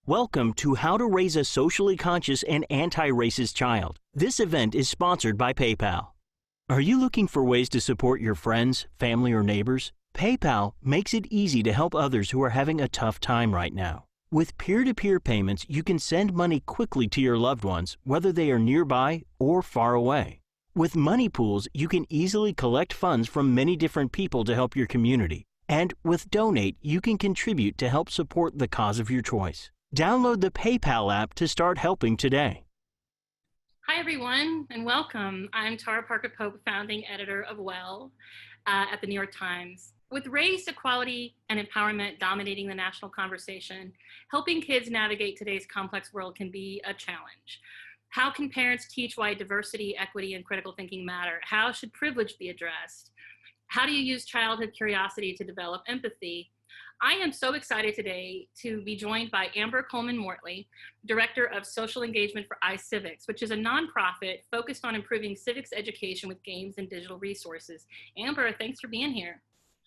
Welcome to How to Raise a Socially Conscious and Anti-Racist Child. This event is sponsored by PayPal. Are you looking for ways to support your friends, family, or neighbors? PayPal makes it easy to help others who are having a tough time right now. With peer-to-peer payments, you can send money quickly to your loved ones, whether they are nearby or far away. With money pools, you can easily collect funds from many different people to help your community. And with Donate, you can contribute to help support the cause of your choice. Download the PayPal app to start helping today. Hi, everyone, and welcome. I'm Tara Parker Pope, founding editor of Well at the New York Times. With race, equality, and empowerment dominating the national conversation, helping kids navigate today's complex world can be a challenge. How can parents teach why diversity, equity, and critical thinking matter? How should privilege be addressed? How do you use childhood curiosity to develop empathy? I am so excited today to be joined by Amber Coleman-Mortley, Director of Social Engagement for iCivics, which is a nonprofit focused on improving civics education with games and digital resources. Amber, thanks for being here.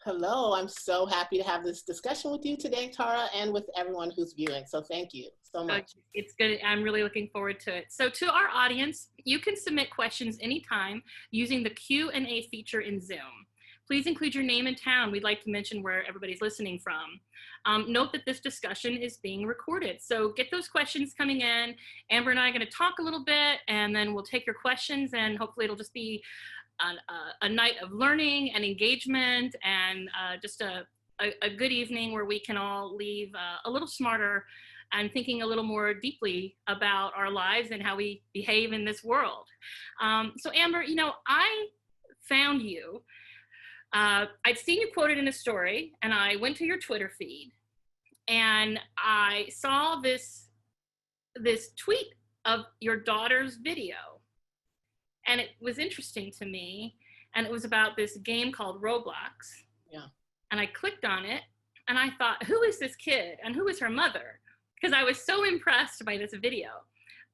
Hello, I'm so happy to have this discussion with you today, Tara, and with everyone who's viewing. So thank you so much. It's good. I'm really looking forward to it. So to our audience, you can submit questions anytime using the Q&A feature in Zoom. Please include your name and town. We'd like to mention where everybody's listening from. Note that this discussion is being recorded. So get those questions coming in. Amber and I are going to talk a little bit, and then we'll take your questions, and hopefully it'll just be a night of learning and engagement, and just a good evening where we can all leave a little smarter and thinking a little more deeply about our lives and how we behave in this world. So Amber, you know, I found you. I'd seen you quoted in a story, and I went to your Twitter feed, and I saw this tweet of your daughter's video, and it was interesting to me, and it was about this game called Roblox. Yeah. And I clicked on it, and I thought, who is this kid, and who is her mother? Because I was so impressed by this video.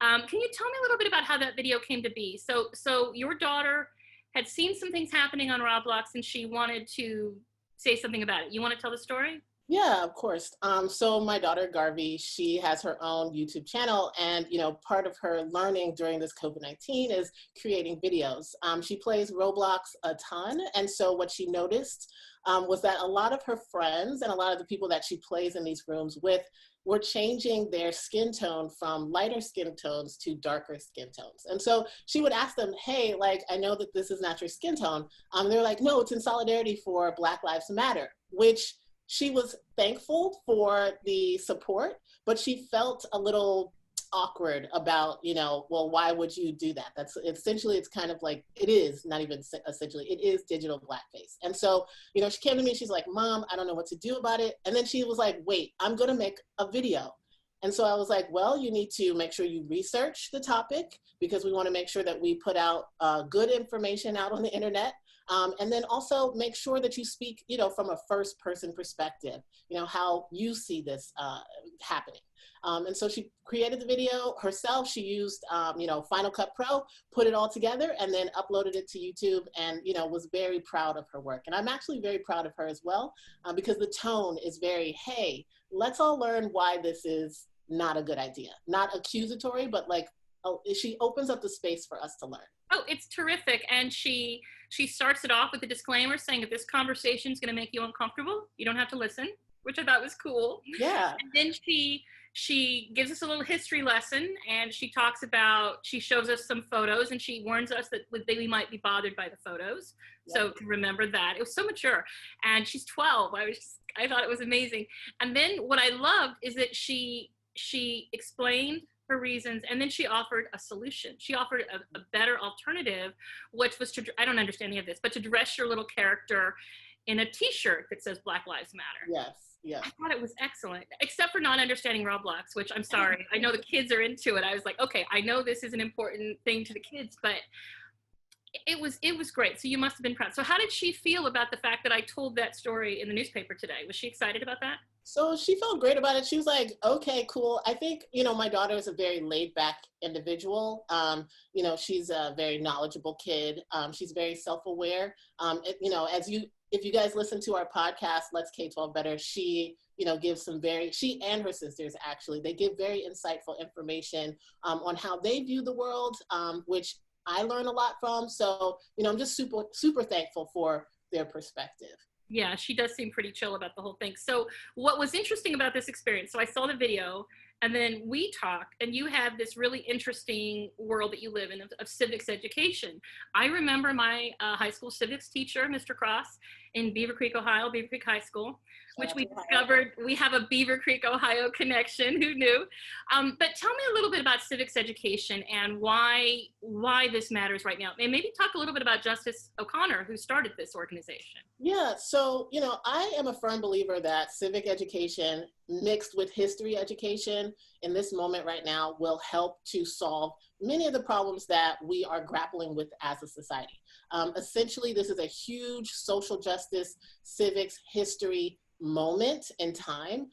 Can you tell me a little bit about how that video came to be? So your daughter had seen some things happening on Roblox, and she wanted to say something about it. You want to tell the story? Yeah, of course. So my daughter, Garvey, she has her own YouTube channel, and, you know, part of her learning during this COVID-19 is creating videos. She plays Roblox a ton, and so what she noticed was that a lot of her friends and a lot of the people that she plays in these rooms with were changing their skin tone from lighter skin tones to darker skin tones. And so she would ask them, hey, like, I know that this is not your skin tone. They're like, no, it's in solidarity for Black Lives Matter, which she was thankful for the support, but she felt a little awkward about, you know, well, why would you do that? That's essentially, it's kind of like, it is not even essentially, it is digital blackface. And so, you know, she came to me, she's like, Mom, I don't know what to do about it. And then she was like, wait, I'm gonna make a video. And so I was like, well, you need to make sure you research the topic, because we wanna make sure that we put out good information out on the internet. And then also make sure that you speak, you know, from a first person perspective, you know, how you see this happening. And so she created the video herself. She used, you know, Final Cut Pro, put it all together, and then uploaded it to YouTube, and, you know, was very proud of her work. And I'm actually very proud of her as well, because the tone is very, hey, let's all learn why this is not a good idea. Not accusatory, but like, she opens up the space for us to learn. Oh, it's terrific. And she starts it off with a disclaimer saying, if this conversation is going to make you uncomfortable, you don't have to listen, which I thought was cool. Yeah. And then she gives us a little history lesson, and she talks about, she shows us some photos, and she warns us that we might be bothered by the photos. Yep. So to remember that. It was so mature. And she's 12. I thought it was amazing. And then what I loved is that she explained her reasons, and then she offered a solution. She offered a better alternative, which was to, I don't understand any of this, but to dress your little character in a t-shirt that says Black Lives Matter. Yes, yes. I thought it was excellent, except for not understanding Roblox, which I'm sorry. I know the kids are into it. I was like, okay, I know this is an important thing to the kids, but it was great. So you must have been proud. So how did she feel about the fact that I told that story in the newspaper today? Was she excited about that? So she felt great about it. She was like, okay, cool. I think, my daughter is a very laid back individual. She's a very knowledgeable kid. She's very self-aware. If you guys listen to our podcast, Let's K-12 Better, she, gives she and her sisters actually, they give very insightful information on how they view the world, which I learn a lot from. So, I'm just super, super thankful for their perspective. Yeah, she does seem pretty chill about the whole thing. So what was interesting about this experience, so I saw the video and then we talked, and you have this really interesting world that you live in of civics education. I remember my high school civics teacher, Mr. Cross, in Beaver Creek, Ohio, Beaver Creek High School, which we discovered we have a Beaver Creek, Ohio connection. Who knew? But tell me a little bit about civics education and why this matters right now. And maybe talk a little bit about Justice O'Connor, who started this organization. Yeah, so, I am a firm believer that civic education mixed with history education in this moment right now will help to solve many of the problems that we are grappling with as a society. Essentially, this is a huge social justice, civics, history moment in time.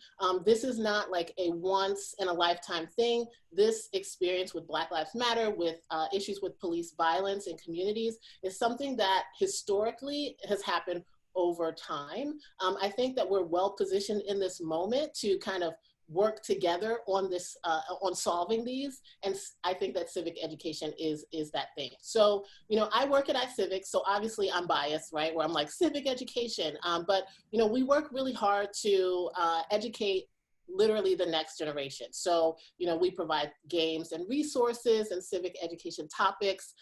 This is not like a once in a lifetime thing. This experience with Black Lives Matter, with issues with police violence in communities, is something that historically has happened over time. I think that we're well positioned in this moment to kind of work together on this, on solving these. And I think that civic education is that thing. So, I work at iCivics, so obviously I'm biased, right? Where I'm like civic education, but, we work really hard to educate literally the next generation. So, we provide games and resources and civic education topics,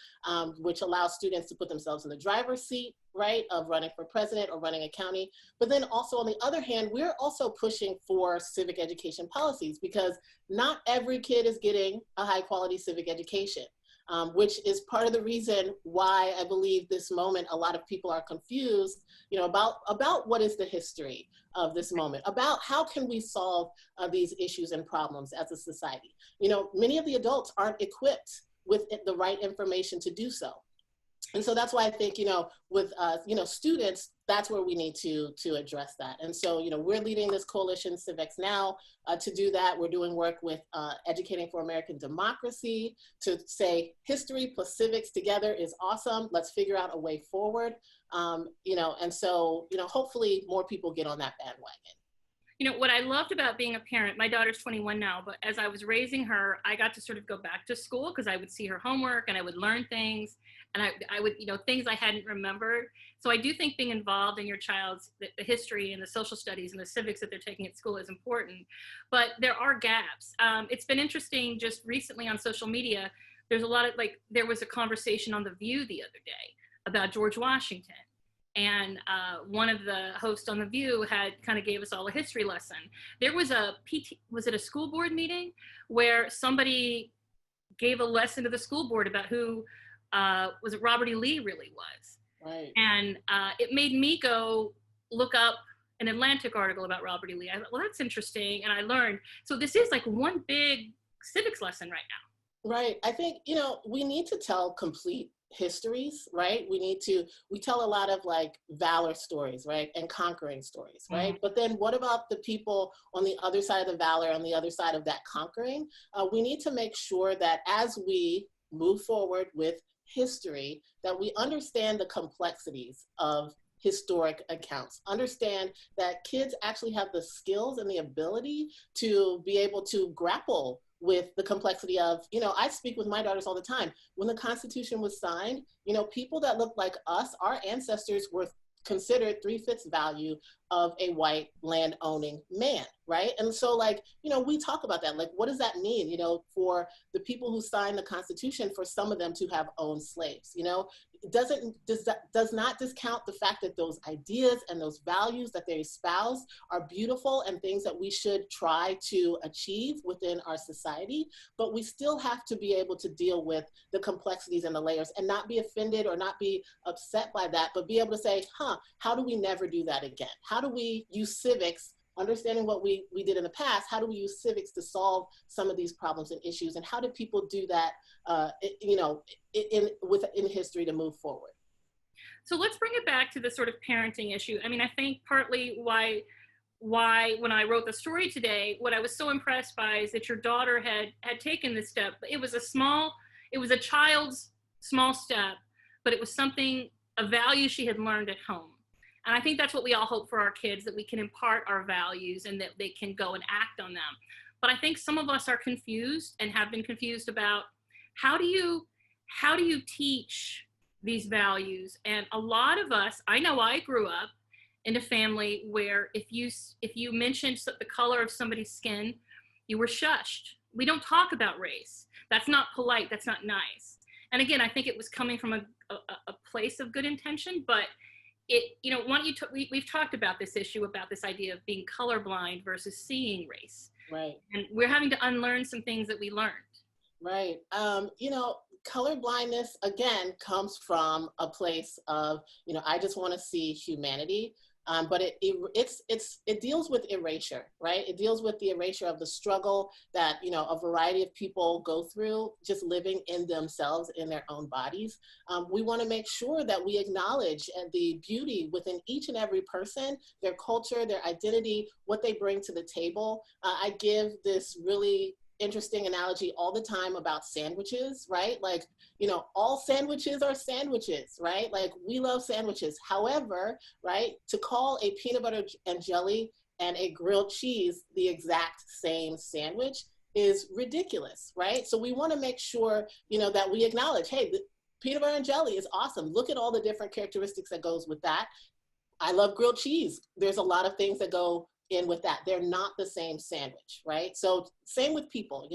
which allow students to put themselves in the driver's seat, right, of running for president or running a county. But then also on the other hand, we're also pushing for civic education policies, because not every kid is getting a high quality civic education. Which is part of the reason why I believe this moment, a lot of people are confused, about what is the history of this moment, about how can we solve these issues and problems as a society. Many of the adults aren't equipped with the right information to do so. And so that's why I think, with, students, that's where we need to address that. And so, we're leading this coalition, Civics Now, to do that. We're doing work with Educating for American Democracy to say history plus civics together is awesome. Let's figure out a way forward. And so, hopefully more people get on that bandwagon. What I loved about being a parent, my daughter's 21 now, but as I was raising her, I got to sort of go back to school because I would see her homework and I would learn things, and I would, things I hadn't remembered. So I do think being involved in your child's the history and the social studies and the civics that they're taking at school is important, but there are gaps. It's been interesting just recently on social media. There's a lot of, there was a conversation on The View the other day about George Washington. And one of the hosts on The View had kind of gave us all a history lesson. There was was it a school board meeting where somebody gave a lesson to the school board about who was it Robert E. Lee really was. Right. And it made me go look up an Atlantic article about Robert E. Lee. I thought, well, that's interesting. And I learned. So this is like one big civics lesson right now. Right. I think, we need to tell complete histories, right? We tell a lot of valor stories, right? And conquering stories, right? Mm-hmm. But then what about the people on the other side of the valor, on the other side of that conquering? We need to make sure that as we move forward with history, that we understand the complexities of historic accounts, understand that kids actually have the skills and the ability to be able to grapple with the complexity of, I speak with my daughters all the time. When the Constitution was signed, people that look like us, our ancestors were considered 3/5 value of a white land owning man, right? And so we talk about that. What does that mean, for the people who signed the Constitution, for some of them to have owned slaves, It does not discount the fact that those ideas and those values that they espouse are beautiful and things that we should try to achieve within our society, but we still have to be able to deal with the complexities and the layers and not be offended or not be upset by that, but be able to say, how do we never do that again? How do we use civics, understanding what we did in the past, how do we use civics to solve some of these problems and issues? And how do people do that, in history to move forward? So let's bring it back to the sort of parenting issue. I mean, I think partly why why, when I wrote the story today, what I was so impressed by is that your daughter had taken this step. It was a child's small step, but it was something, a value she had learned at home. And I think that's what we all hope for our kids, that we can impart our values and that they can go and act on them. But I think some of us are confused and have been confused about how do you teach these values? And a lot of us, I know I grew up in a family where if you mentioned the color of somebody's skin, you were shushed. We don't talk about race. That's not polite. That's not nice. And again, I think it was coming from a place of good intention, but we've talked about this issue, about this idea of being colorblind versus seeing race. Right. And we're having to unlearn some things that we learned. Right. Color blindness, again, comes from a place of, I just want to see humanity. But it deals with erasure, right? It deals with the erasure of the struggle that, a variety of people go through just living in themselves, in their own bodies. We want to make sure that we acknowledge the beauty within each and every person, their culture, their identity, what they bring to the table. I give this really interesting analogy all the time about sandwiches, right? Like, all sandwiches are sandwiches, right? Like, we love sandwiches. However, right, to call a peanut butter and jelly and a grilled cheese the exact same sandwich is ridiculous, right? So we want to make sure, that we acknowledge, hey, the peanut butter and jelly is awesome. Look at all the different characteristics that goes with that. I love grilled cheese. There's a lot of things that go in with that. They're not the same sandwich, right? So same with people,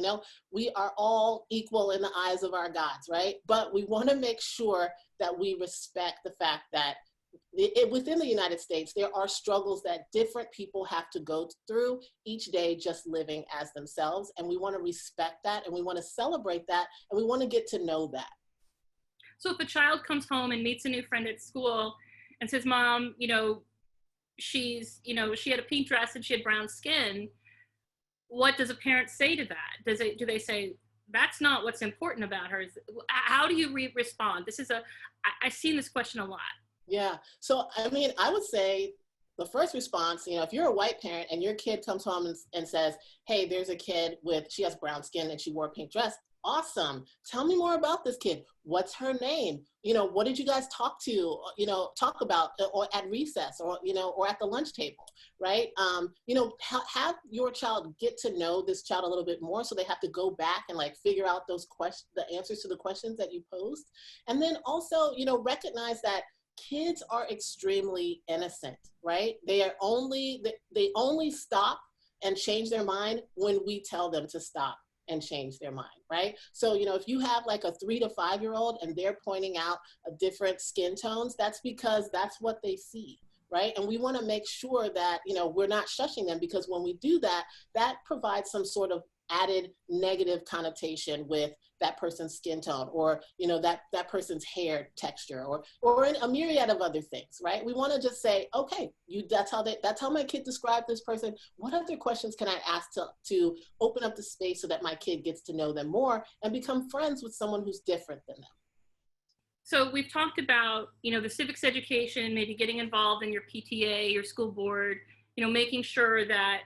we are all equal in the eyes of our gods, right? But we want to make sure that we respect the fact that within the United States, there are struggles that different people have to go through each day just living as themselves. And we want to respect that, and we want to celebrate that, and we want to get to know that. So if a child comes home and meets a new friend at school and says, Mom, she had a pink dress and she had brown skin, what does a parent say to that? Do they say, that's not what's important about her? How do you respond? I've seen this question a lot. Yeah. So, I would say the first response, if you're a white parent and your kid comes home and says, hey, there's a kid she has brown skin and she wore a pink dress. Awesome. Tell me more about this kid. What's her name? What did you guys talk about or at recess or at the lunch table, right? Have your child get to know this child a little bit more, so they have to go back and figure out the answers to the questions that you posed. And then also, recognize that kids are extremely innocent, right? They only stop and change their mind when we tell them to stop and change their mind, right? So, if you have a 3 to 5 year old and they're pointing out different skin tones, that's because that's what they see, right? And we want to make sure that, we're not shushing them, because when we do that, that provides some sort of added negative connotation with that person's skin tone, or that person's hair texture, or a myriad of other things, right? We want to just say, okay, that's how my kid described this person. What other questions can I ask to open up the space so that my kid gets to know them more and become friends with someone who's different than them? So we've talked about, the civics education, maybe getting involved in your PTA, your school board, making sure that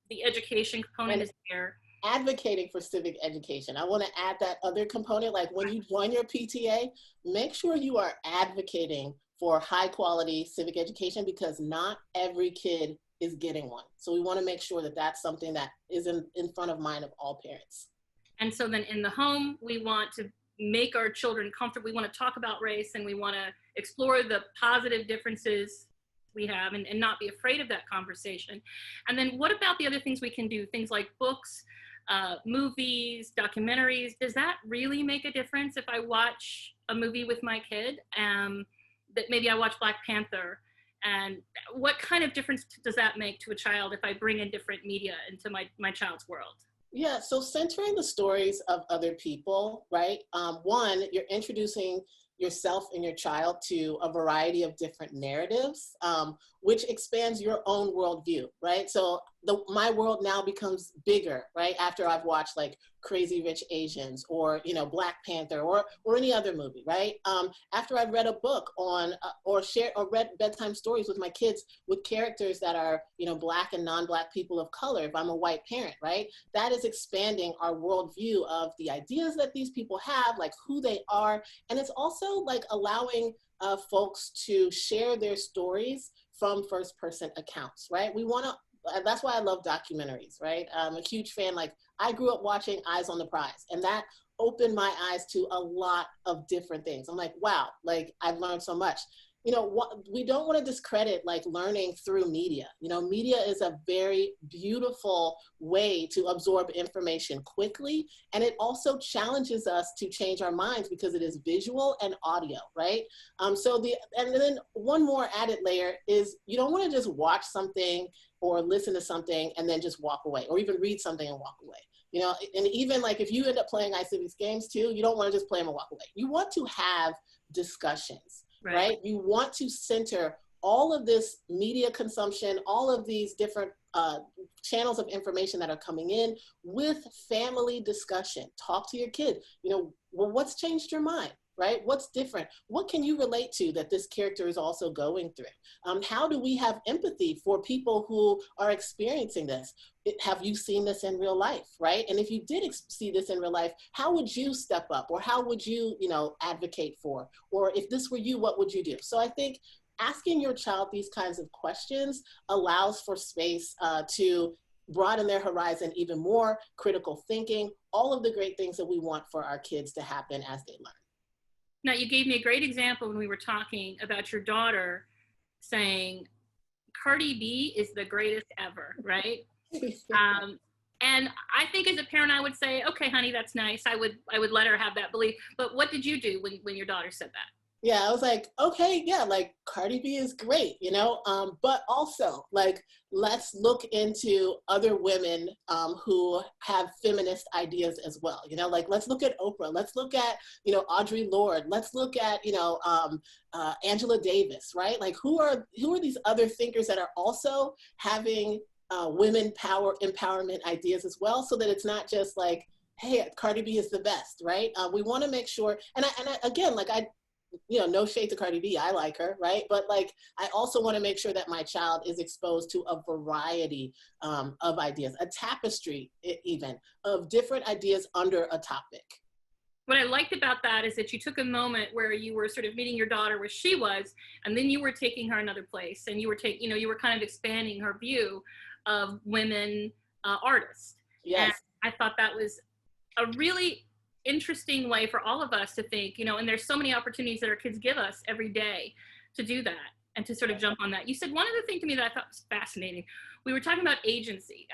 the education component is there. Advocating for civic education. I want to add that other component, when you join your PTA, make sure you are advocating for high quality civic education, because not every kid is getting one. So we want to make sure that that's something that is in front of mind of all parents. And so then in the home, we want to make our children comfortable. We want to talk about race, and we want to explore the positive differences we have and not be afraid of that conversation. And then what about the other things we can do? Things like books, movies, documentaries. Does that really make a difference if I watch a movie with my kid? That maybe I watch Black Panther, and what kind of difference does that make to a child if I bring in different media into my child's world? Yeah, so centering the stories of other people, right? One, you're introducing yourself and your child to a variety of different narratives, which expands your own worldview, right? So my world now becomes bigger, right? After I've watched like Crazy Rich Asians or, you know, Black Panther or any other movie, right? After I've read a book on, or read bedtime stories with my kids with characters that are, you know, Black and non-Black people of color, if I'm a white parent, right? That is expanding our worldview of the ideas that these people have, like who they are. And it's also like allowing folks to share their stories from first person accounts, right? We want to, that's why I love documentaries, right? I'm a huge fan. Like I grew up watching Eyes on the Prize, and that opened my eyes to a lot of different things. I'm like, wow, like I've learned so much. You know, we don't want to discredit like learning through media. You know, media is a very beautiful way to absorb information quickly. And it also challenges us to change our minds because it is visual and audio, right? And then one more added layer is you don't want to just watch something or listen to something and then just walk away, or even read something and walk away. You know, and even like if you end up playing iCivics games too, you don't want to just play them and walk away. You want to have discussions. Right? You want to center all of this media consumption, all of these different channels of information that are coming in with family discussion. Talk to your kid. You know, well, what's changed your mind? Right? What's different? What can you relate to that this character is also going through? How do we have empathy for people who are experiencing this? Have you seen this in real life, right? And if you did see this in real life, how would you step up, or how would you, you know, advocate for? Or if this were you, what would you do? So I think asking your child these kinds of questions allows for space to broaden their horizon even more, critical thinking, all of the great things that we want for our kids to happen as they learn. Now, you gave me a great example when we were talking about your daughter saying, Cardi B is the greatest ever, right? And I think as a parent, I would say, okay, honey, that's nice. I would let her have that belief. But what did you do when your daughter said that? Yeah, I was like, okay, yeah, like Cardi B is great, you know, but also like, let's look into other women who have feminist ideas as well. You know, like, let's look at Oprah, let's look at, you know, Audre Lorde, let's look at, you know, Angela Davis, right? Like who are these other thinkers that are also having women power empowerment ideas as well, so that it's not just like, hey, Cardi B is the best, right? We want to make sure, and I again, like you know, no shade to Cardi B, I like her, right? But like, I also want to make sure that my child is exposed to a variety of ideas, a tapestry even of different ideas under a topic. What I liked about that is that you took a moment where you were sort of meeting your daughter where she was, and then you were taking her another place, and you were you were kind of expanding her view of women artists. Yes. And I thought that was a really interesting way for all of us to think, you know, and there's so many opportunities that our kids give us every day to do that and to sort of jump on that. You said one other thing to me that I thought was fascinating. We were talking about agency.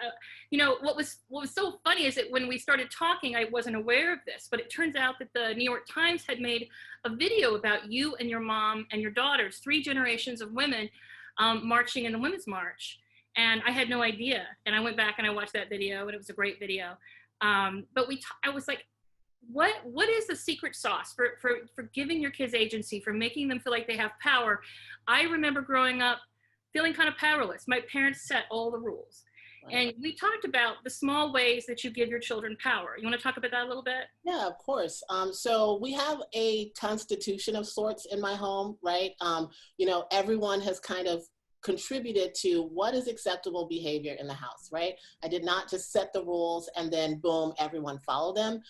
You know, what was so funny is that when we started talking, I wasn't aware of this, but it turns out that the New York Times had made a video about you and your mom and your daughters, 3 generations of women marching in the Women's March. And I had no idea. And I went back and I watched that video, and it was a great video. But I was like, what is the secret sauce for giving your kids agency, for making them feel like they have power? I remember growing up feeling kind of powerless. My parents set all the rules. Right. And we talked about the small ways that you give your children power. You want to talk about that a little bit? Yeah, of course. So we have a constitution of sorts in my home, right? You know, everyone has kind of contributed to what is acceptable behavior in the house, right? I did not just set the rules and then boom, everyone follow them.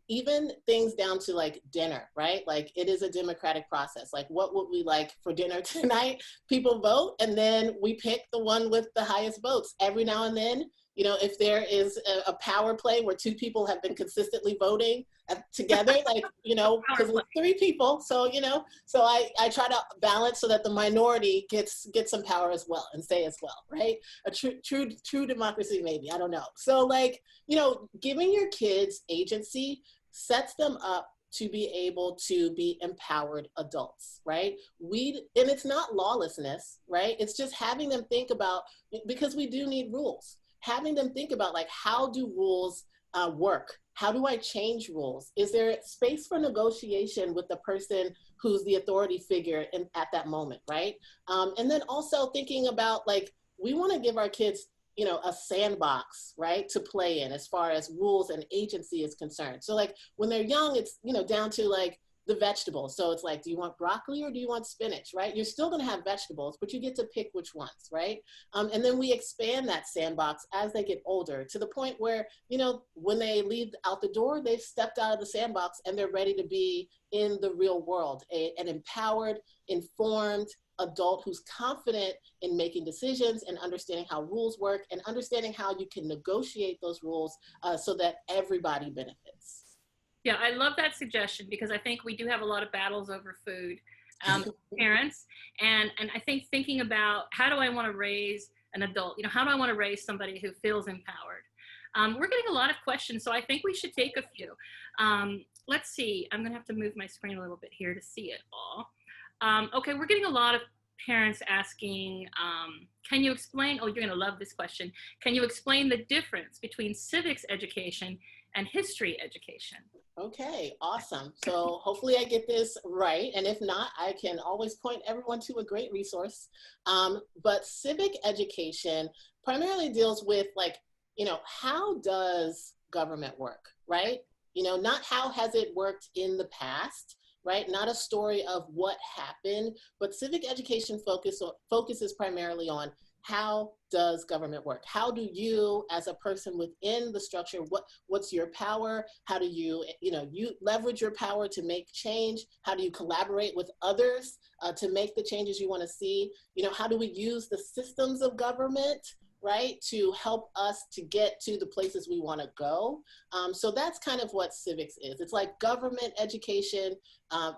Even things down to like dinner, right? Like it is a democratic process. Like what would we like for dinner tonight? People vote, and then we pick the one with the highest votes. Every now and then, you know, if there is a power play where 2 people have been consistently voting together, like, you know, because it's 3 people. So, you know, so I try to balance so that the minority gets some power as well and say as well, right? A true democracy, maybe, I don't know. So like, you know, giving your kids agency sets them up to be able to be empowered adults, right? And it's not lawlessness, right? It's just having them think about, because we do need rules, having them think about like, how do rules work? How do I change rules? Is there space for negotiation with the person who's the authority figure at that moment, right? And then also thinking about like, we want to give our kids a sandbox, right, to play in as far as rules and agency is concerned. So like when they're young, it's, down to like the vegetables. So it's like, do you want broccoli or do you want spinach, right? You're still gonna have vegetables, but you get to pick which ones, right? And then we expand that sandbox as they get older to the point where, when they leave out the door, they've stepped out of the sandbox and they're ready to be in the real world, an empowered, informed adult who's confident in making decisions and understanding how rules work and understanding how you can negotiate those rules so that everybody benefits. Yeah, I love that suggestion because I think we do have a lot of battles over food, parents, and I think thinking about how do I want to raise an adult, how do I want to raise somebody who feels empowered? We're getting a lot of questions, so I think we should take a few. Let's see, I'm gonna have to move my screen a little bit here to see it all. Okay, we're getting a lot of parents asking, can you explain, oh, you're gonna love this question. Can you explain the difference between civics education and history education? Okay, awesome. So hopefully I get this right. And if not, I can always point everyone to a great resource. But civic education primarily deals with like, how does government work, right? Not how has it worked in the past, right? Not a story of what happened, but civic education focuses primarily on how does government work? How do you, as a person within the structure, what's your power? How do you, you leverage your power to make change? How do you collaborate with others to make the changes you want to see? How do we use the systems of government, right, to help us to get to the places we want to go? So that's kind of what civics is. It's like government education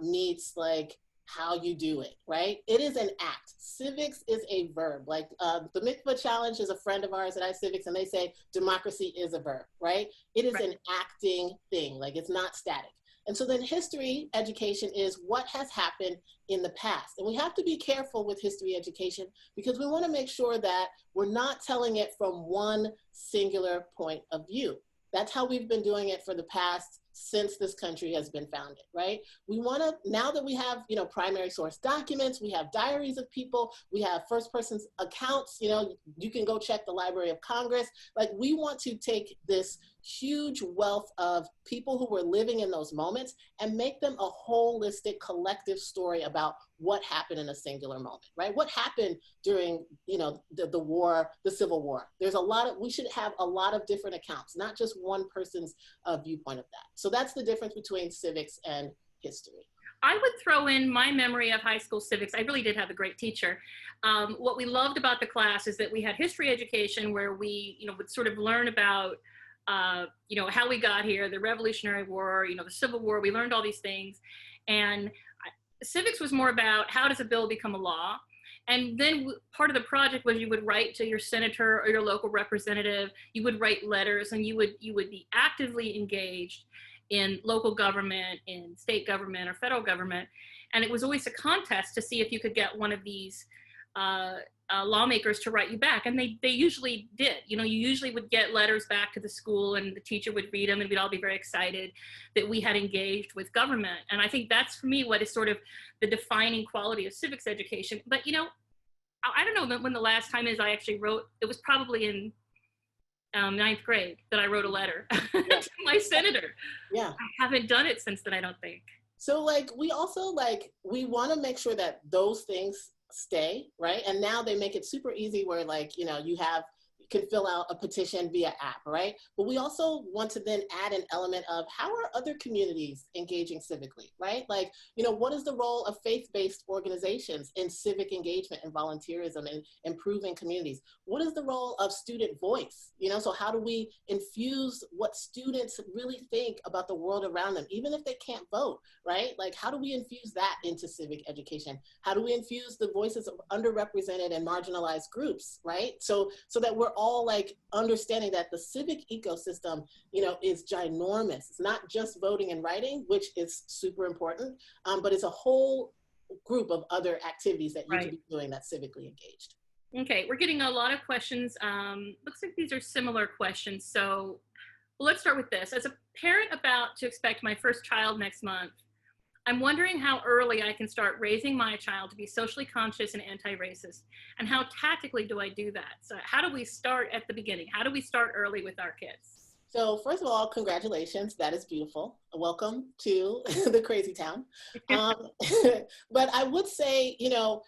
meets like how you do it, right? It is an act. Civics is a verb. Like the Mikvah Challenge is a friend of ours at iCivics, and they say democracy is a verb, right? It is an acting thing, like it's not static. And so then history education is what has happened in the past. And we have to be careful with history education because we want to make sure that we're not telling it from one singular point of view. That's how we've been doing it for the past since this country has been founded, right? We want to, now that we have, primary source documents, we have diaries of people, we have first person's accounts, you can go check the Library of Congress. Like we want to take this huge wealth of people who were living in those moments and make them a holistic collective story about what happened in a singular moment, right? What happened during, the war, the Civil War. There's a lot of, we should have a lot of different accounts, not just one person's viewpoint of that. So that's the difference between civics and history. I would throw in my memory of high school civics. I really did have a great teacher. What we loved about the class is that we had history education where we, would sort of learn about how we got here, the Revolutionary War, the Civil War. We learned all these things. And civics was more about how does a bill become a law? And then part of the project was you would write to your senator or your local representative, you would write letters, and you would be actively engaged in local government, in state government or federal government. And it was always a contest to see if you could get one of these lawmakers to write you back. And they usually did. You usually would get letters back to the school and the teacher would read them and we'd all be very excited that we had engaged with government. And I think that's for me what is sort of the defining quality of civics education. But I don't know when the last time is I actually wrote, it was probably in ninth grade that I wrote a letter to my senator. Yeah. I haven't done it since then, I don't think. So like, we also we want to make sure that those things stay, right? And now they make it super easy where you can fill out a petition via app, right? But we also want to then add an element of how are other communities engaging civically, right? What is the role of faith-based organizations in civic engagement and volunteerism and improving communities? What is the role of student voice? So how do we infuse what students really think about the world around them, even if they can't vote, right? How do we infuse that into civic education? How do we infuse the voices of underrepresented and marginalized groups, right? So that we're all understanding that the civic ecosystem, is ginormous. It's not just voting and writing, which is super important, but it's a whole group of other activities that you can be doing that's civically engaged. Okay, we're getting a lot of questions. Looks like these are similar questions. So let's start with this. As a parent about to expect my first child next month, I'm wondering how early I can start raising my child to be socially conscious and anti-racist, and how tactically do I do that? So how do we start at the beginning? How do we start early with our kids? So first of all, congratulations. That is beautiful. Welcome to the crazy town. But I would say, you know,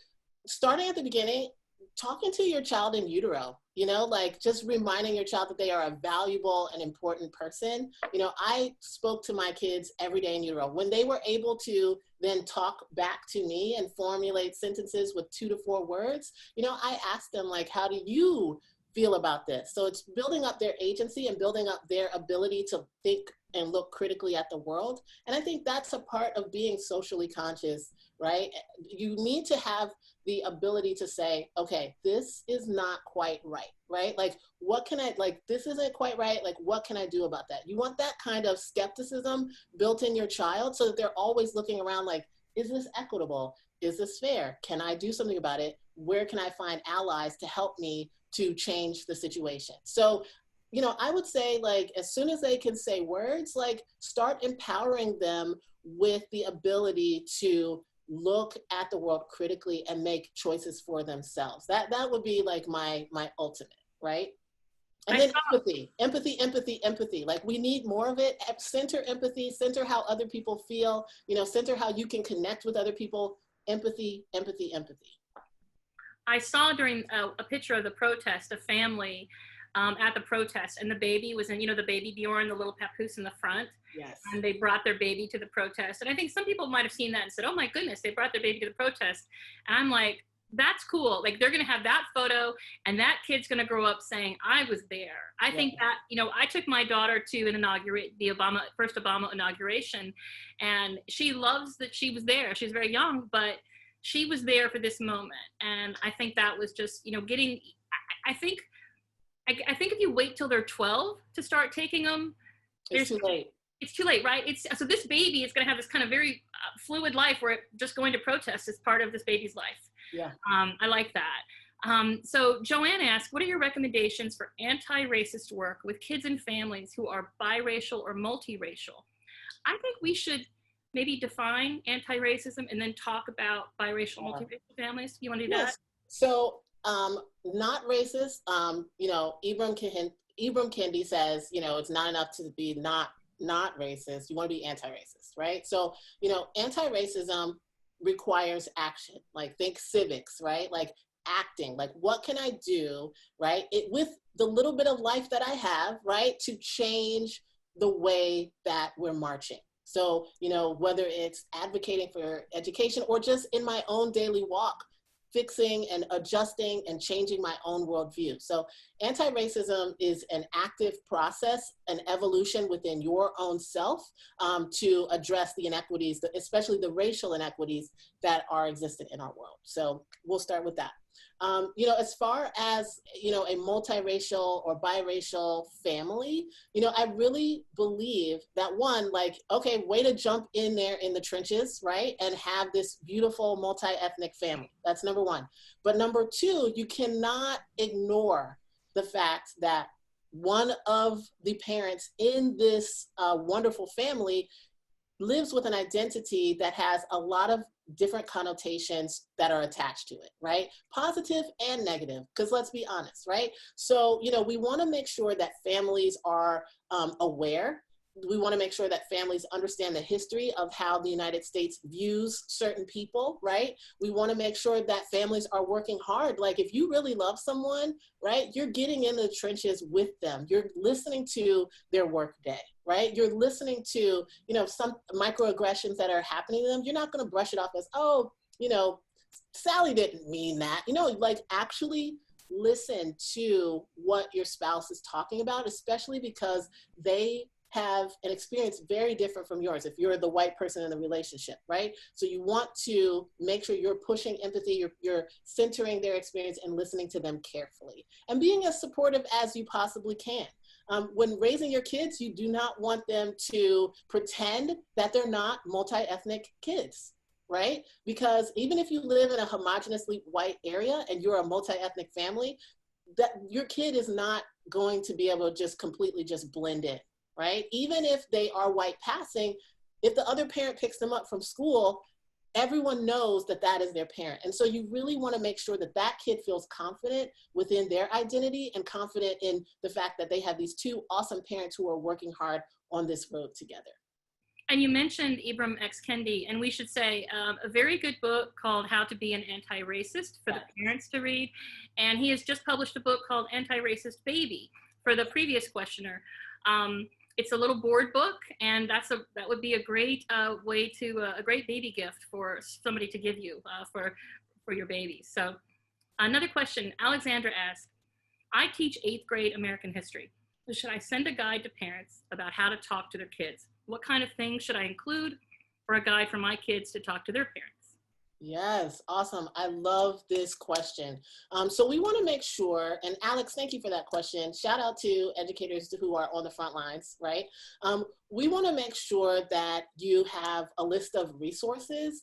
starting at the beginning, talking to your child in utero, you know, like just reminding your child that they are a valuable and important person. You know, I spoke to my kids every day in utero. When they were able to then talk back to me and formulate sentences with 2 to 4 words, you know, I asked them, like, how do you feel about this? So it's building up their agency and building up their ability to think and look critically at the world. And I think that's a part of being socially conscious, right? You need to have the ability to say, okay, this is not quite right, right? Like, what can I, like, this isn't quite right. Like, what can I do about that? You want that kind of skepticism built in your child so that they're always looking around like, is this equitable? Is this fair? Can I do something about it? Where can I find allies to help me to change the situation? So, you know, I would say, like, as soon as they can say words, like, start empowering them with the ability to look at the world critically and make choices for themselves. That would be like my ultimate, right? And then empathy. Like, we need more of it. Center empathy, center how other people feel, you know, center how you can connect with other people. Empathy. I saw during a picture of the protest, a family at the protest, and the baby was in, you know, the baby Bjorn, the little papoose in the front. Yes. And they brought their baby to the protest. And I think some people might have seen that and said, oh my goodness, they brought their baby to the protest. And I'm like, that's cool. Like, they're going to have that photo, and that kid's going to grow up saying, I was there. I think that, you know, I took my daughter to the first Obama inauguration, and she loves that she was there. She's very young, but she was there for this moment. And I think that was just, you know, I think if you wait till they're 12 to start taking them, it's too late. It's too late, right? So this baby is going to have this kind of very fluid life where just going to protest is part of this baby's life. Yeah. I like that. So Joanne asked, what are your recommendations for anti-racist work with kids and families who are biracial or multiracial? I think we should maybe define anti-racism and then talk about biracial, multiracial families. You want to do that? So not racist, you know, Ibram Kendi says, you know, it's not enough to be not racist. You want to be anti-racist, right? So, you know, anti-racism requires action. Like, think civics, right? Like, acting, like, what can I do, right? With the little bit of life that I have, right? To change the way that we're marching. So, you know, whether it's advocating for education or just in my own daily walk, fixing and adjusting and changing my own worldview. So anti-racism is an active process, an evolution within your own self to address the inequities, especially the racial inequities that are existent in our world. So we'll start with that. You know, as far as, you know, a multiracial or biracial family, you know, I really believe that, one, like, okay, way to jump in there in the trenches, right? And have this beautiful multi-ethnic family. That's number one. But number two, you cannot ignore the fact that one of the parents in this wonderful family lives with an identity that has a lot of different connotations that are attached to it, right? Positive and negative, because let's be honest, right? So, you know, we want to make sure that families are aware. We want to make sure that families understand the history of how the United States views certain people, right? We want to make sure that families are working hard. Like, if you really love someone, right, you're getting in the trenches with them. You're listening to their work day, right? You're listening to, you know, some microaggressions that are happening to them. You're not going to brush it off as, oh, you know, Sally didn't mean that. You know, like, actually listen to what your spouse is talking about, especially because they have an experience very different from yours if you're the white person in the relationship, right? So you want to make sure you're pushing empathy, you're centering their experience and listening to them carefully and being as supportive as you possibly can. When raising your kids, you do not want them to pretend that they're not multi-ethnic kids, right? Because even if you live in a homogeneously white area and you're a multi-ethnic family, that your kid is not going to be able to just completely just blend in, right? Even if they are white passing, if the other parent picks them up from school, everyone knows that that is their parent. And so you really want to make sure that that kid feels confident within their identity and confident in the fact that they have these two awesome parents who are working hard on this road together. And you mentioned Ibram X. Kendi, and we should say a very good book called How to Be an Anti-Racist for the parents to read. And he has just published a book called Anti-Racist Baby for the previous questioner. It's a little board book, and that would be a great way to, a great baby gift for somebody to give you for your baby. So another question, Alexandra asked, I teach 8th grade American history. So should I send a guide to parents about how to talk to their kids? What kind of things should I include for a guide for my kids to talk to their parents? Yes, awesome. I love this question. So we want to make sure, and Alex, thank you for that question. Shout out to educators who are on the front lines, right? We want to make sure that you have a list of resources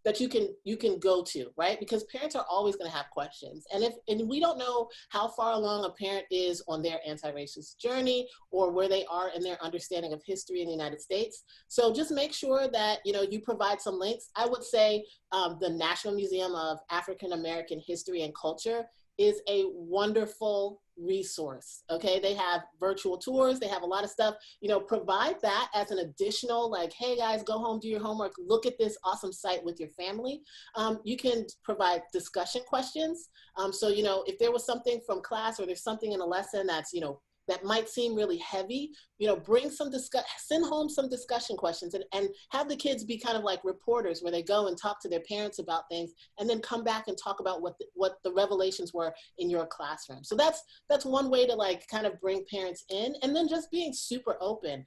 that you can go to, right? Because parents are always going to have questions. And we don't know how far along a parent is on their anti-racist journey or where they are in their understanding of history in the United States. So just make sure that, you provide some links. I would say the National Museum of African American History and Culture is a wonderful resource, okay? They have virtual tours, they have a lot of stuff, provide that as an additional, like, hey guys, go home, do your homework, look at this awesome site with your family. You can provide discussion questions. So, if there was something from class or there's something in a lesson that's, that might seem really heavy, bring some send home some discussion questions and have the kids be kind of like reporters where they go and talk to their parents about things and then come back and talk about what the revelations were in your classroom. So that's one way to like kind of bring parents in, and then just being super open.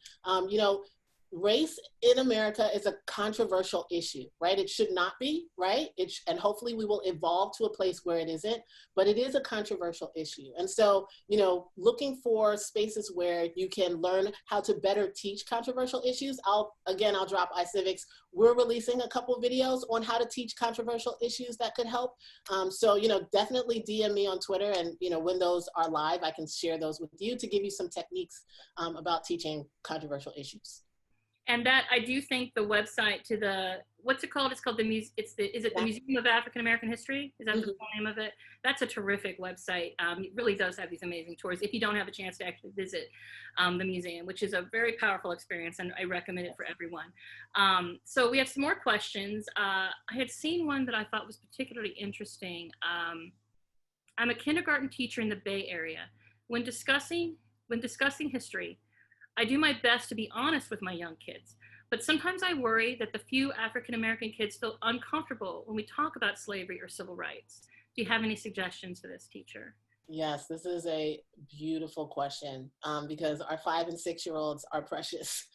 Race in America is a controversial issue, right? It should not be, right? And hopefully we will evolve to a place where it isn't, but it is a controversial issue. And so, looking for spaces where you can learn how to better teach controversial issues. I'll drop iCivics. We're releasing a couple videos on how to teach controversial issues that could help. So, definitely DM me on Twitter, and, when those are live, I can share those with you to give you some techniques about teaching controversial issues. And that, I do think the website to the, what's it called? It's called the Museum of African American History? Is that the full name of it? That's a terrific website. It really does have these amazing tours if you don't have a chance to actually visit the museum, which is a very powerful experience, and I recommend it for everyone. So we have some more questions. I had seen one that I thought was particularly interesting. I'm a kindergarten teacher in the Bay Area. When discussing history, I do my best to be honest with my young kids, but sometimes I worry that the few African American kids feel uncomfortable when we talk about slavery or civil rights. Do you have any suggestions for this, teacher? Yes, this is a beautiful question because our 5- and 6-year-olds are precious.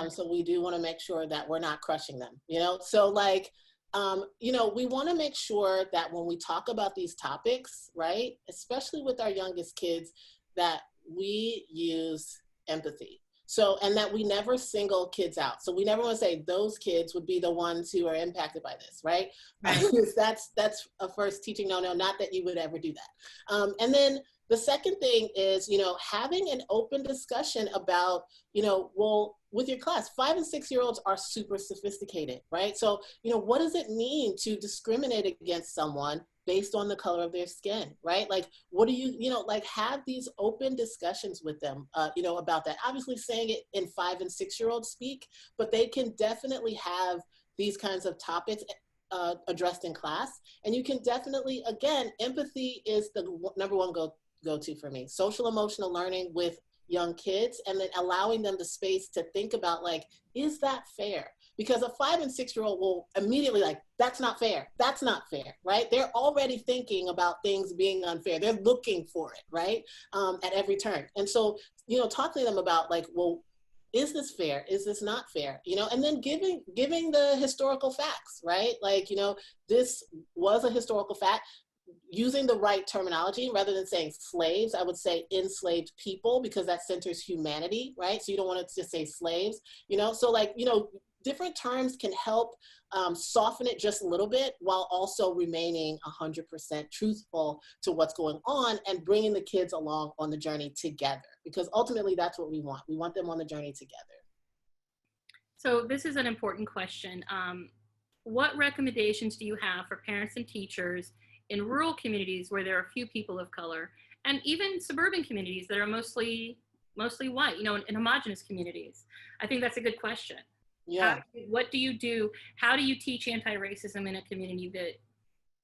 So we do want to make sure that we're not crushing them, So like, we want to make sure that when we talk about these topics, right, especially with our youngest kids, that we use empathy. So, and that we never single kids out. So we never want to say those kids would be the ones who are impacted by this, right? That's a first teaching no, not that you would ever do that. And then the second thing is, having an open discussion about, well, with your class, 5- and 6-year-olds are super sophisticated, right? So, what does it mean to discriminate against someone based on the color of their skin, right? Like, what do have these open discussions with them, about that. Obviously saying it in 5- and 6-year-old speak, but they can definitely have these kinds of topics addressed in class. And you can definitely, again, empathy is the number one go-to for me. Social emotional learning with young kids, and then allowing them the space to think about, like, is that fair? Because a 5- and 6-year-old will immediately like, that's not fair. That's not fair, right? They're already thinking about things being unfair. They're looking for it, right? At every turn. And so, talking to them about like, well, is this fair? Is this not fair? And then giving the historical facts, right? Like, this was a historical fact. Using the right terminology rather than saying slaves, I would say enslaved people, because that centers humanity, right? So you don't want to just say slaves, So like, different terms can help soften it just a little bit while also remaining 100% truthful to what's going on and bringing the kids along on the journey together, because ultimately that's what we want. We want them on the journey together. So this is an important question. What recommendations do you have for parents and teachers in rural communities where there are few people of color, and even suburban communities that are mostly white, in homogenous communities? I think that's a good question. Yeah. What do you do? How do you teach anti-racism in a community that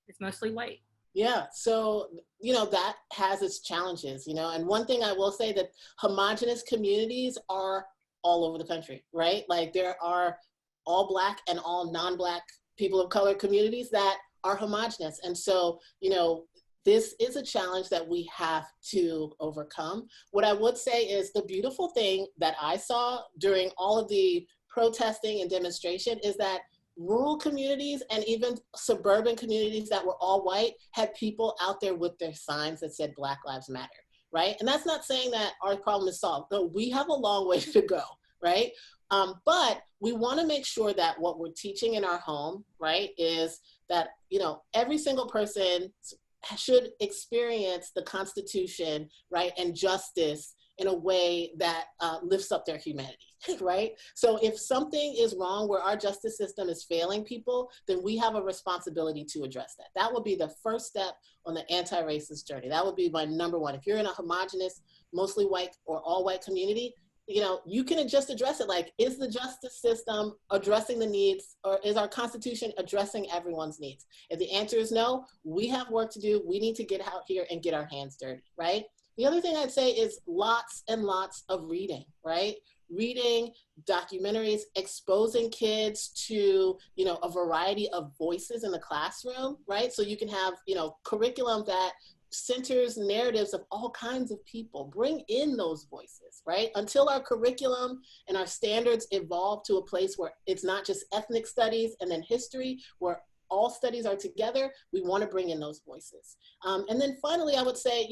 is mostly white? Yeah, so, that has its challenges, and one thing I will say that homogenous communities are all over the country, right? Like there are all Black and all non-Black people of color communities that are homogenous. And so, this is a challenge that we have to overcome. What I would say is the beautiful thing that I saw during all of the protesting and demonstration is that rural communities and even suburban communities that were all white had people out there with their signs that said Black Lives Matter, right? And that's not saying that our problem is solved. No, we have a long way to go, right? But we want to make sure that what we're teaching in our home, right, is that, every single person should experience the Constitution, right, and justice in a way that lifts up their humanity, right? So if something is wrong where our justice system is failing people, then we have a responsibility to address that. That would be the first step on the anti-racist journey. That would be my number one. If you're in a homogenous, mostly white or all white community, you can just address it. Like, is the justice system addressing the needs, or is our Constitution addressing everyone's needs? If the answer is no, we have work to do. We need to get out here and get our hands dirty, right? The other thing I'd say is lots and lots of reading, right? Reading, documentaries, exposing kids to, a variety of voices in the classroom, right? So you can have, curriculum that centers narratives of all kinds of people. Bring in those voices, right? Until our curriculum and our standards evolve to a place where it's not just ethnic studies and then history, where all studies are together, we want to bring in those voices. And then finally, I would say,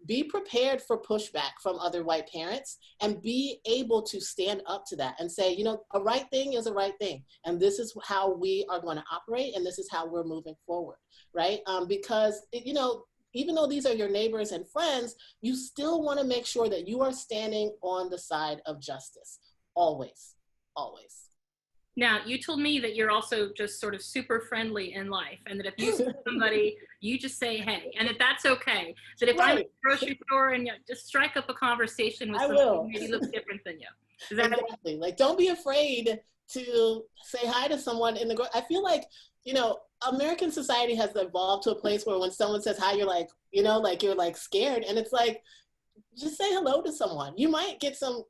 be prepared for pushback from other white parents and be able to stand up to that and say, a right thing is a right thing. And this is how we are going to operate. And this is how we're moving forward, right? Because, even though these are your neighbors and friends, you still want to make sure that you are standing on the side of justice. Always, always. Now, you told me that you're also just sort of super friendly in life, and that if you see somebody, you just say, hey, and that's okay. That if I'm at the grocery store and just strike up a conversation with somebody who maybe looks different than you. Is that exactly. Like, don't be afraid to say hi to someone in the I feel like, American society has evolved to a place where when someone says hi, you're like, you're like scared. And it's like, just say hello to someone. You might get some,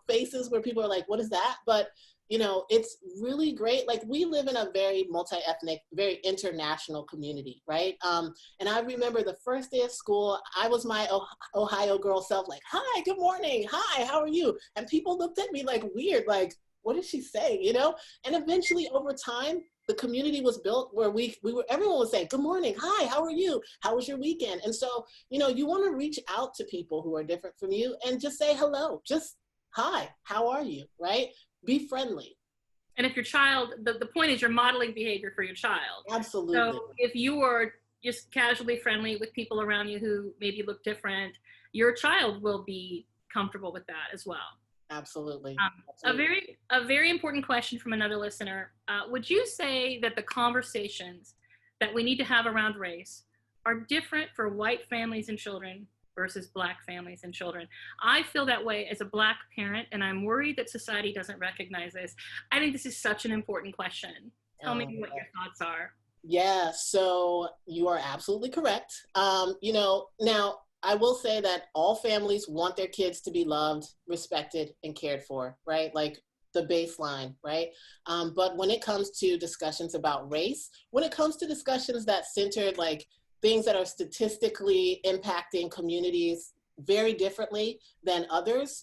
faces where people are like, what is that? But it's really great. Like, we live in a very multi-ethnic, very international community, right? And I remember the first day of school, I was my Ohio girl self, like, hi, good morning. Hi, how are you? And people looked at me like weird, like, what is she saying, And eventually over time, the community was built where everyone was saying, good morning, hi, how are you? How was your weekend? And so, you want to reach out to people who are different from you and just say hello, just hi, how are you, right? Be friendly. And if your child, the point is you're modeling behavior for your child. Absolutely. So if you are just casually friendly with people around you who maybe look different, your child will be comfortable with that as well. Absolutely. Absolutely. A very important question from another listener. Would you say that the conversations that we need to have around race are different for white families and children versus Black families and children? I feel that way as a Black parent, and I'm worried that society doesn't recognize this. I think this is such an important question. Tell me what your thoughts are. Yeah, so you are absolutely correct. Now, I will say that all families want their kids to be loved, respected, and cared for, right? Like the baseline, right? But when it comes to discussions about race, when it comes to discussions that center like things that are statistically impacting communities very differently than others,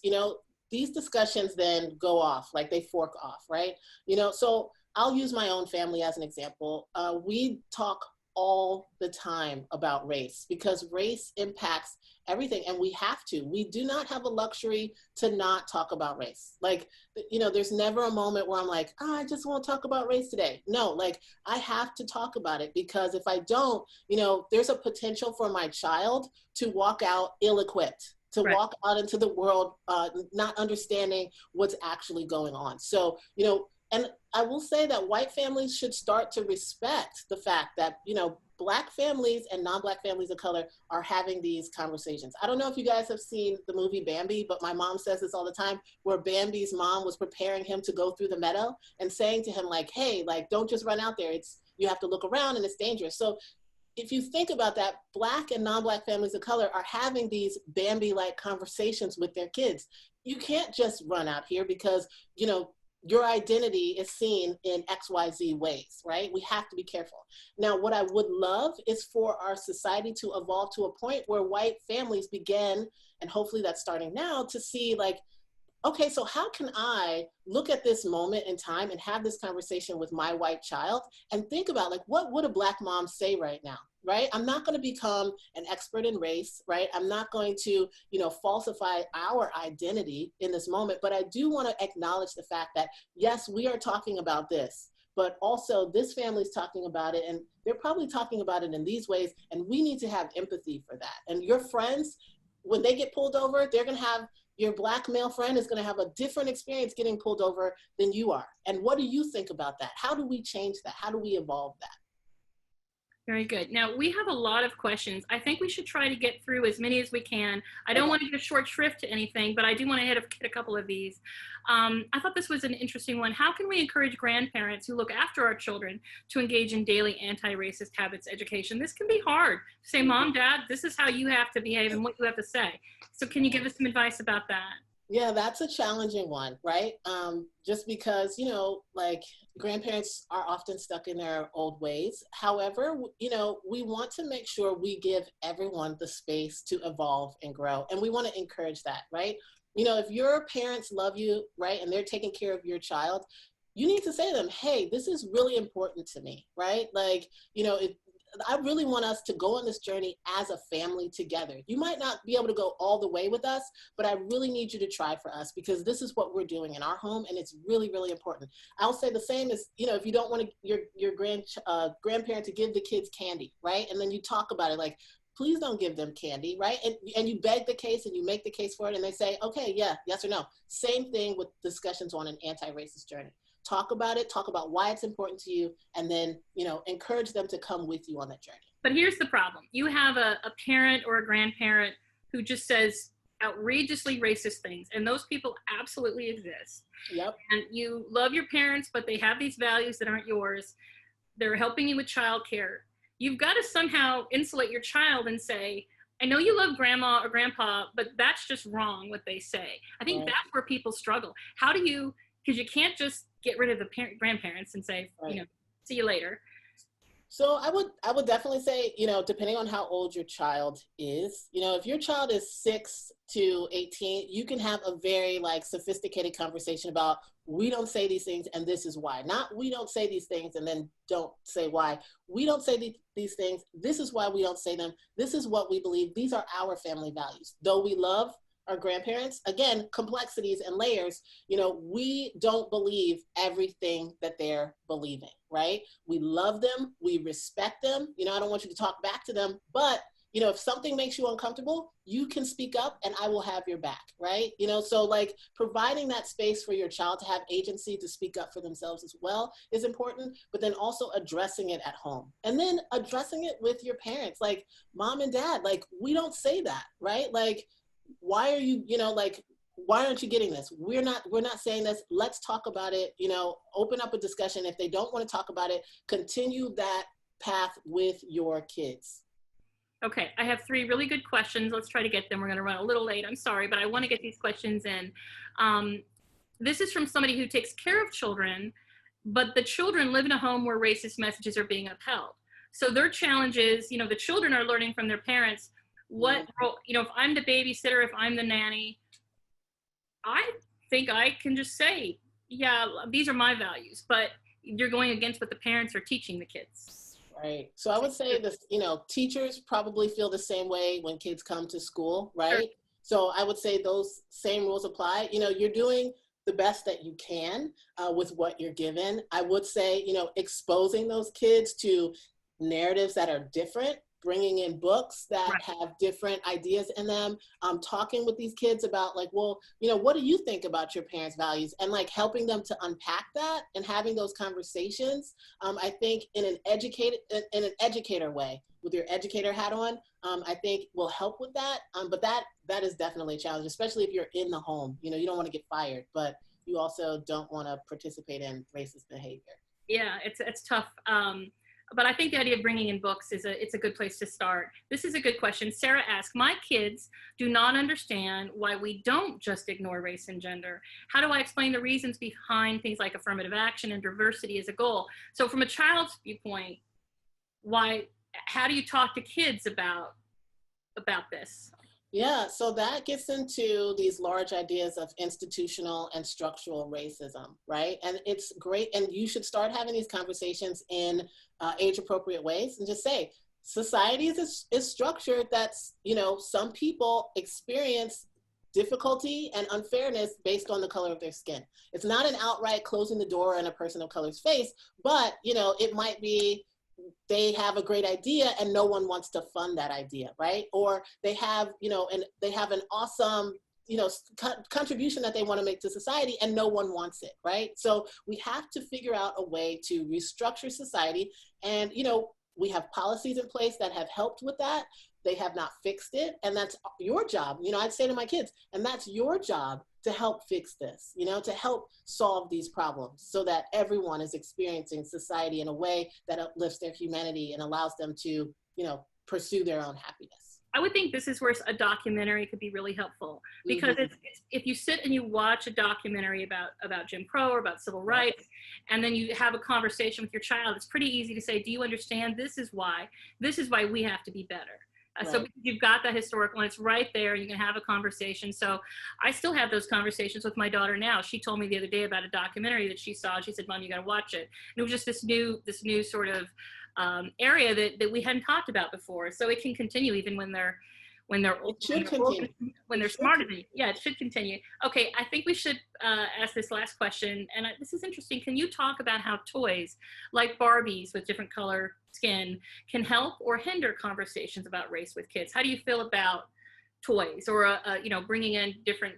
these discussions then go off, like they fork off, right? So I'll use my own family as an example. We talk all the time about race because race impacts everything, and we have to. We do not have a luxury to not talk about race. Like, there's never a moment where I'm like, I just won't talk about race today. No, like, I have to talk about it because if I don't, there's a potential for my child to walk out ill-equipped, to Right. walk out into the world, not understanding what's actually going on. So, and I will say that white families should start to respect the fact that, Black families and non-Black families of color are having these conversations. I don't know if you guys have seen the movie Bambi, but my mom says this all the time, where Bambi's mom was preparing him to go through the meadow and saying to him, like, hey, like, don't just run out there. You have to look around and it's dangerous. So if you think about that, Black and non-Black families of color are having these Bambi-like conversations with their kids. You can't just run out here because, your identity is seen in XYZ ways, right? We have to be careful. Now, what I would love is for our society to evolve to a point where white families begin, and hopefully that's starting now, to see like, okay, so how can I look at this moment in time and have this conversation with my white child and think about like, what would a Black mom say right now, right? I'm not going to become an expert in race, right? I'm not going to, falsify our identity in this moment, but I do want to acknowledge the fact that, yes, we are talking about this, but also this family is talking about it and they're probably talking about it in these ways, and we need to have empathy for that. And your friends, when they get pulled over, they're going to have, your Black male friend is going to have a different experience getting pulled over than you are. And what do you think about that? How do we change that? How do we evolve that? Very good. Now, we have a lot of questions. I think we should try to get through as many as we can. I don't want to give a short shrift to anything, but I do want to hit a couple of these. I thought this was an interesting one. How can we encourage grandparents who look after our children to engage in daily anti-racist habits education? This can be hard. Say, Mom, Dad, this is how you have to behave and what you have to say. So can you give us some advice about that? Yeah, that's a challenging one, right? Just because, like grandparents are often stuck in their old ways. However, we want to make sure we give everyone the space to evolve and grow. And we want to encourage that, right? If your parents love you, right, and they're taking care of your child, you need to say to them, hey, this is really important to me, right? Like, I really want us to go on this journey as a family together. You might not be able to go all the way with us, but I really need you to try for us because this is what we're doing in our home and it's really, really important. I'll say the same as, if you don't want your grandparent to give the kids candy, right? And then you talk about it like, please don't give them candy, right? And you beg the case and you make the case for it and they say, okay, yeah, yes or no. Same thing with discussions on an anti-racist journey. Talk about it, talk about why it's important to you, and then, encourage them to come with you on that journey. But here's the problem. You have a parent or a grandparent who just says outrageously racist things, and those people absolutely exist. Yep. And you love your parents, but they have these values that aren't yours. They're helping you with childcare. You've got to somehow insulate your child and say, I know you love grandma or grandpa, but that's just wrong what they say. I think that's where people struggle. How do you, because you can't just get rid of the grandparents and say, see you later. So I would definitely say, depending on how old your child is, if your child is 6 to 18, you can have a very sophisticated conversation about, we don't say these things and this is why. Not we don't say these things and then don't say why. We don't say these things. This is why we don't say them. This is what we believe. These are our family values. Though we love our grandparents, again, complexities and layers, we don't believe everything that they're believing, right? We love them, we respect them. I don't want you to talk back to them, but if something makes you uncomfortable, you can speak up and I will have your back, right? So providing that space for your child to have agency to speak up for themselves as well is important, but then also addressing it at home. And then addressing it with your parents, like mom and dad, we don't say that, right? Why are you, why aren't you getting this? We're not saying this. Let's talk about it, open up a discussion. If they don't want to talk about it, continue that path with your kids. Okay, I have 3 really good questions. Let's try to get them. We're going to run a little late. I'm sorry, but I want to get these questions in. This is from somebody who takes care of children, but the children live in a home where racist messages are being upheld. So their challenge is, the children are learning from their parents what role, if I'm the babysitter, if I'm the nanny, I think I can just say, yeah, these are my values, but you're going against what the parents are teaching the kids. Right. So I would say this, teachers probably feel the same way when kids come to school, right? Sure. So I would say those same rules apply. You're doing the best that you can with what you're given. I would say, exposing those kids to narratives that are different bringing in books that Right. have different ideas in them, talking with these kids about like, well, you know, what do you think about your parents' values, and like helping them to unpack that and having those conversations. I think in an educator way, with your educator hat on, I think will help with that. But that is definitely a challenge, especially if you're in the home. You know, you don't want to get fired, but you also don't want to participate in racist behavior. Yeah, it's tough. But I think the idea of bringing in books it's a good place to start. This is a good question. Sarah asked, my kids do not understand why we don't just ignore race and gender. How do I explain the reasons behind things like affirmative action and diversity as a goal? So from a child's viewpoint, how do you talk to kids about this? Yeah, so that gets into these large ideas of institutional and structural racism, right? And it's great, and you should start having these conversations in age-appropriate ways, and just say, society is structured that's, you know, some people experience difficulty and unfairness based on the color of their skin. It's not an outright closing the door in a person of color's face, but, you know, it might be they have a great idea and no one wants to fund that idea, right? Or they have, you know, and they have an awesome, you know, contribution that they want to make to society and no one wants it, right? So we have to figure out a way to restructure society. And, you know, we have policies in place that have helped with that. They have not fixed it. And that's your job. You know, I'd say to my kids, and that's your job to help fix this, you know, to help solve these problems so that everyone is experiencing society in a way that uplifts their humanity and allows them to, you know, pursue their own happiness. I would think this is where a documentary could be really helpful, because it's, if you sit and you watch a documentary about Jim Crow or about civil rights, and then you have a conversation with your child, it's pretty easy to say, do you understand this is why we have to be better. So you've got that historical, and it's right there, and you can have a conversation. So I still have those conversations with my daughter now. She told me the other day about a documentary that she saw. She said, Mom, you got to watch it. And it was just this new sort of area that we hadn't talked about before. So it can continue even when they're smart enough. Yeah, it should continue. Okay, I think we should ask this last question, and this is interesting. Can you talk about how toys like Barbies with different color skin can help or hinder conversations about race with kids? How do you feel about toys, or you know, bringing in different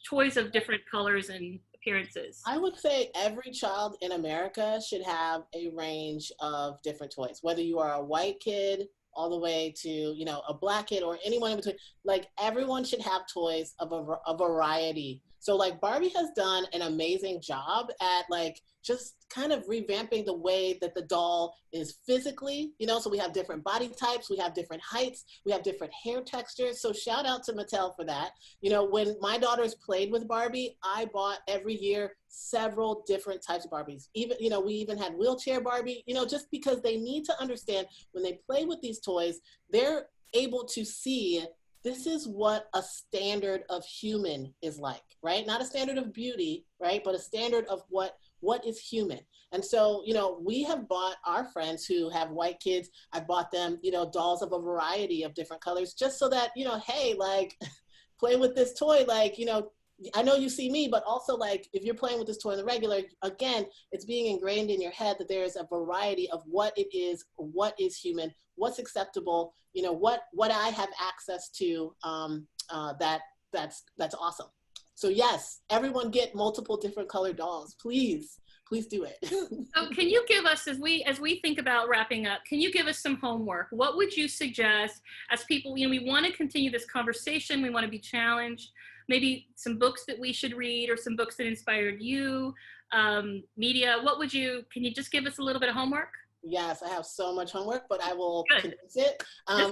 toys of different colors and appearances? I would say every child in America should have a range of different toys, whether you are a white kid all the way to, you know, a black kid or anyone in between. Like, everyone should have toys of a variety. So like Barbie has done an amazing job at like just kind of revamping the way that the doll is physically, you know, so we have different body types, we have different heights, we have different hair textures. So shout out to Mattel for that. You know, when my daughters played with Barbie, I bought every year several different types of Barbies. Even, you know, we even had wheelchair Barbie, you know, just because they need to understand when they play with these toys, they're able to see this is what a standard of human is like, right? Not a standard of beauty, right? But a standard of what is human. And so, you know, we have bought our friends who have white kids, I bought them, you know, dolls of a variety of different colors, just so that, you know, hey, like, play with this toy, like, you know, I know you see me, but also like, if you're playing with this toy in the regular, again, it's being ingrained in your head that there is a variety of what it is, what is human, what's acceptable, you know, what I have access to, that's awesome. So yes, everyone get multiple different colored dolls, please do it. So can you give us, as we think about wrapping up, can you give us some homework? What would you suggest as people, you know, we want to continue this conversation, we want to be challenged, maybe some books that we should read or some books that inspired you, media, can you just give us a little bit of homework? Yes, I have so much homework, but I will condense it.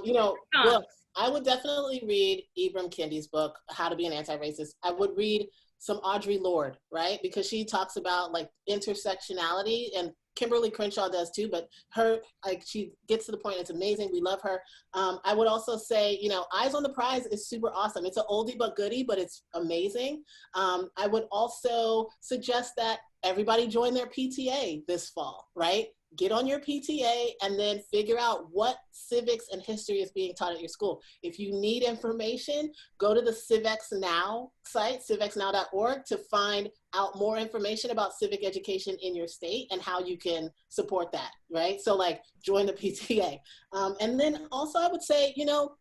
You know, books. I would definitely read Ibram Kendi's book, How to Be an Anti-Racist. I would read some Audre Lorde, right? Because she talks about like intersectionality, and Kimberly Crenshaw does too, but her, like, she gets to the point, it's amazing, we love her. I would also say, you know, Eyes on the Prize is super awesome. It's an oldie but goodie, but it's amazing. I would also suggest that everybody join their PTA this fall, right? Get on your PTA and then figure out what civics and history is being taught at your school. If you need information, go to the Civics Now site, civicsnow.org, to find out more information about civic education in your state and how you can support that, right? So like join the PTA. And then also I would say, you know,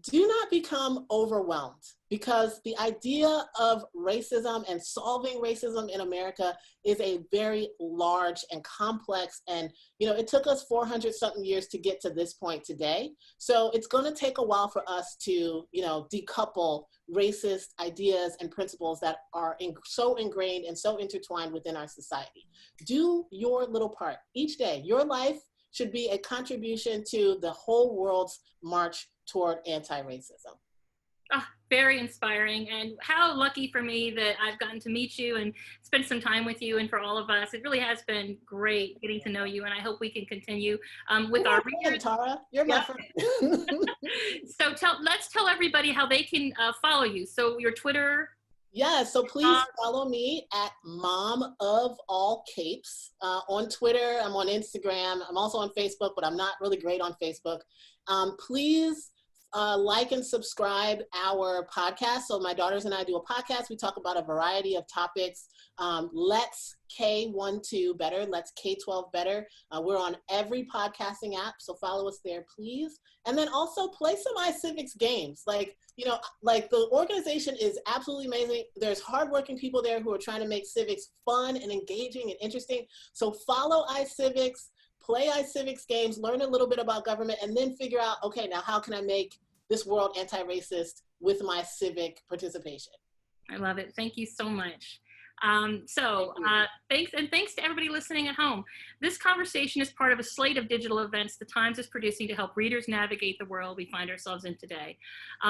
do not become overwhelmed, because the idea of racism and solving racism in America is a very large and complex, and you know, it took us 400 something years to get to this point today. So it's going to take a while for us to, you know, decouple racist ideas and principles that are so ingrained and so intertwined within our society. Do your little part each day. Your life should be a contribution to the whole world's march toward anti-racism. Oh, very inspiring, and how lucky for me that I've gotten to meet you and spend some time with you, and for all of us, it really has been great getting to know you, and I hope we can continue with our readers. Tara, you're my friend. So let's tell everybody how they can follow you. So your Twitter. Yeah, so please follow me at Mom of All Capes on Twitter. I'm on Instagram. I'm also on Facebook, but I'm not really great on Facebook. Please like and subscribe our podcast. So my daughters and I do a podcast. We talk about a variety of topics. Let's K12 Better. Let's K12 Better. We're on every podcasting app, so follow us there, please. And then also play some iCivics games. Like, you know, like the organization is absolutely amazing. There's hardworking people there who are trying to make civics fun and engaging and interesting. So follow iCivics, play iCivics games, learn a little bit about government, and then figure out, okay, now how can I make this world anti-racist with my civic participation? I love it. Thank you so much. Thanks to everybody listening at home. This conversation is part of a slate of digital events the Times is producing to help readers navigate the world we find ourselves in today.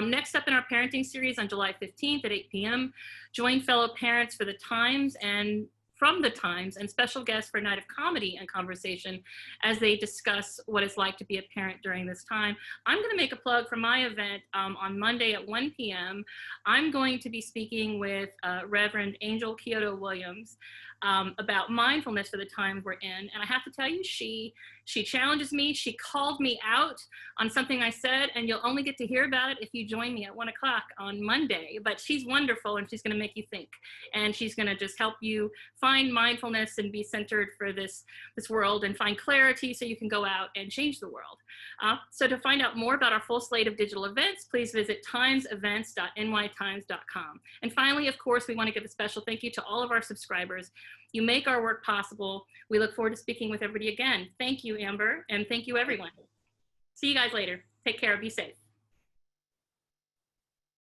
Next up in our parenting series on July 15th at 8 p.m., join fellow parents for the Times and from the Times and special guests for a night of comedy and conversation as they discuss what it's like to be a parent during this time. I'm going to make a plug for my event on Monday at 1 p.m. I'm going to be speaking with Reverend Angel Kyoto Williams about mindfulness for the time we're in. And I have to tell you, she challenges me. She called me out on something I said, and you'll only get to hear about it if you join me at 1 o'clock on Monday. But she's wonderful, and she's going to make you think. And she's going to just help you find mindfulness and be centered for this world and find clarity so you can go out and change the world. So to find out more about our full slate of digital events, please visit timesevents.nytimes.com. And finally, of course, we want to give a special thank you to all of our subscribers. You make our work possible. We look forward to speaking with everybody again. Thank you, Amber, and thank you, everyone. See you guys later. Take care. Be safe.